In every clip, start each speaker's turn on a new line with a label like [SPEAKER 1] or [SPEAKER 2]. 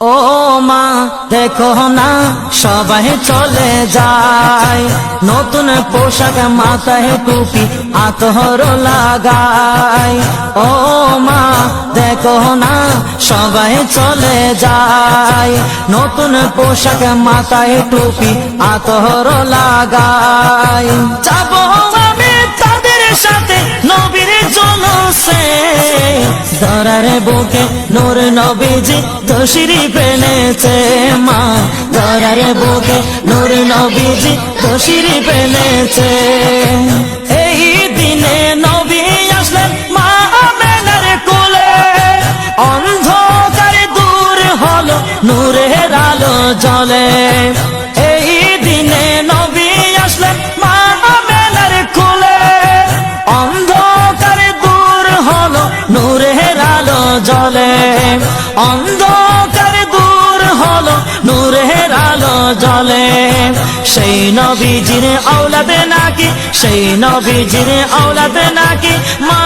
[SPEAKER 1] ও মা দেখো না সবাই চলে যায়, নতুন পোশাক মাথায় টুপি আতর লাগায়। ও মা দেখো না সবাই চলে যায়, নতুন পোশাক মাথায় টুপি আতর লাগায়। যাবো আমি তাদের সাথে নবীর জলসে, ধরার বুকে নূর নবীজি তশরিফ এনেছে। মা ধরার বুকে নূর নবীজি তশরিফ এনেছে। এই দিনে নবী আসলেন মা আমেনার কোলে, অন্ধকার দূর হলো নূরের আলো জ্বলে। এই দিনে নবী আসলেন মা আমেনার কোলে, অন্ধকার দূর হলো নূরের আলো জ্বলে। অন্ধকার দূর হলো নূরের আলো জ্বলে। সেই নবীজির আওলাদ নাকি, সেই নবীজির আওলাদ নাকি মা,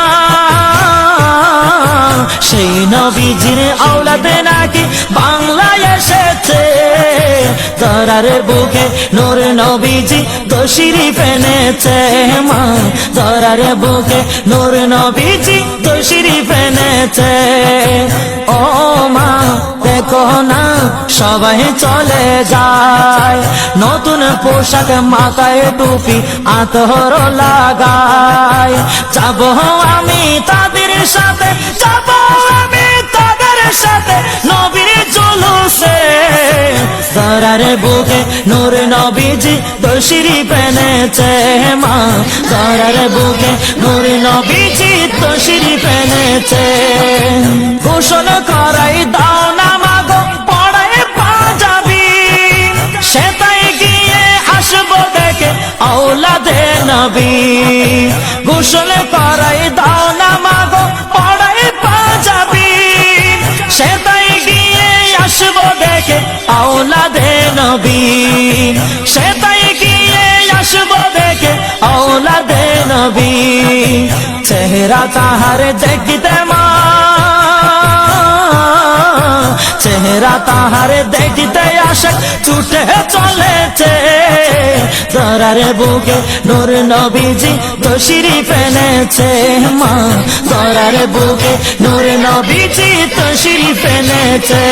[SPEAKER 1] সেই নবীজির আওলাদ নাকি বাংলায় এসেছে। ধরার বুকে নূর নবীজি তশরিফ এনেছে। মা ধরার বুকে নূর নবীজি তশরিফ এনেছে। ও মা দেখো না সবাই চলে যায়, নতুন পোশাক মাথায় টুপি আতর লাগায়। যাবো আমি তাদের সাথে, যাবো আমি তাদের সাথে নবীর জুলুসে। ধরার বুকে নূর নবীজি তশরিফ এনেছে। মা ধরার বুকে নূর নবীজি তশরিফ এনেছে। গোসল করাই দাও না মাগো পড়ায় পাঞ্জাবি, সেটাই গিয়ে আসবো দেখে আওলাদে নবী। গোসল করাই দাও না মাগো পড়ায় পাঞ্জাবি, সেটাই গিয়ে আসবো দেখে আওলাদে নবী। সেটাই গিয়ে আসবো দেখে আওলাদে নবী। চেহারা তাহার দেখতে মা, চেহারা তাহার দেখতে আসে ছুটে চলেছে। ধরার বুকে নূর নবীজি তশরিফ এনেছে। মা ধরার বুকে নূর নবীজি তশরিফ এনেছে।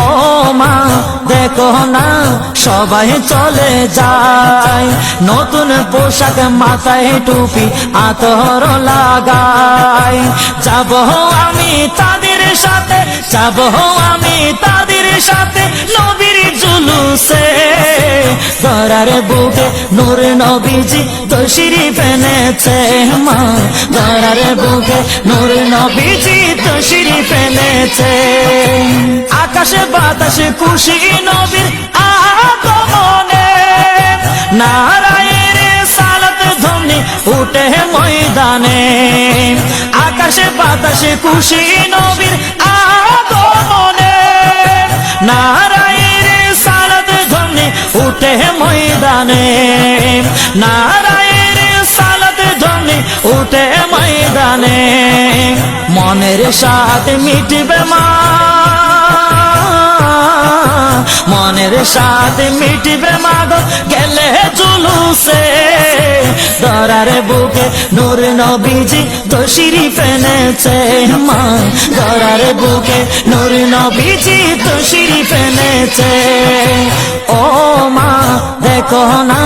[SPEAKER 1] ও মা দেখো না সবাই চলে যায়, নতুন পোশাক মাথায় টুপি আতর লাগায়। যাবো আমি তাদের সাথে, যাবো আমি তাদের সাথে নবীর জুলুসে। ধরার বুকে নূর নবীজি তশরিফ এনেছে। মা ধরার বুকে নূর নবীজি তশরিফ এনেছে। আকাশে বাতাসে খুশি নবীর আগমনে, নারায়ের সালাত ধ্বনি উঠে ময়দানে। আকাশে বাতাসে খুশি নবীর আগমনে, নারায়ের সালাত ধ্বনি উঠে ময়দানে। নারায়ের সালাত ধ্বনি উঠে ময়দানে। মনের সাথে মিটবে মা, মনের সাথে মিটবে মাগো গেলে জুলুসে। ধরার বুকে নূর নবীজি তশরিফ এনেছে। মা ধরার বুকে নূর নবীজি তশরিফ এনেছে। ও মা দেখো না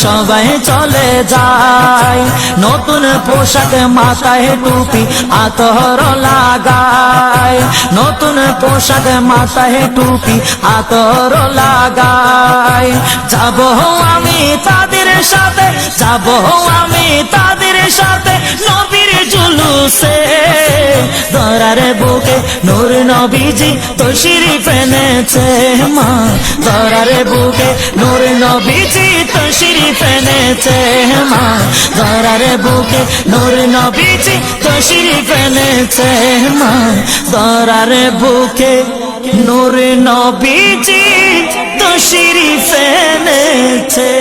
[SPEAKER 1] সবাই চলে যায়, নতুন পোশাক মাথায় টুপি আতর লাগায়। নতুন পোশাক মাথায় টুপি আতর লাগায়। যাবো আমি তাদের সাথে, যাবো আমি তাদের সাথে নবীর জুলুসে। ধরার বুকে নূর নবীজি তশরিফ এনেছে। মা ধরার বুকে নূর নবীজি তশরিফ এনেছে। মা ধরার বুকে নূর নবীজি তশরিফ এনেছে। মা ধরার বুকে নূর নবীজি তশরিফ এনেছে।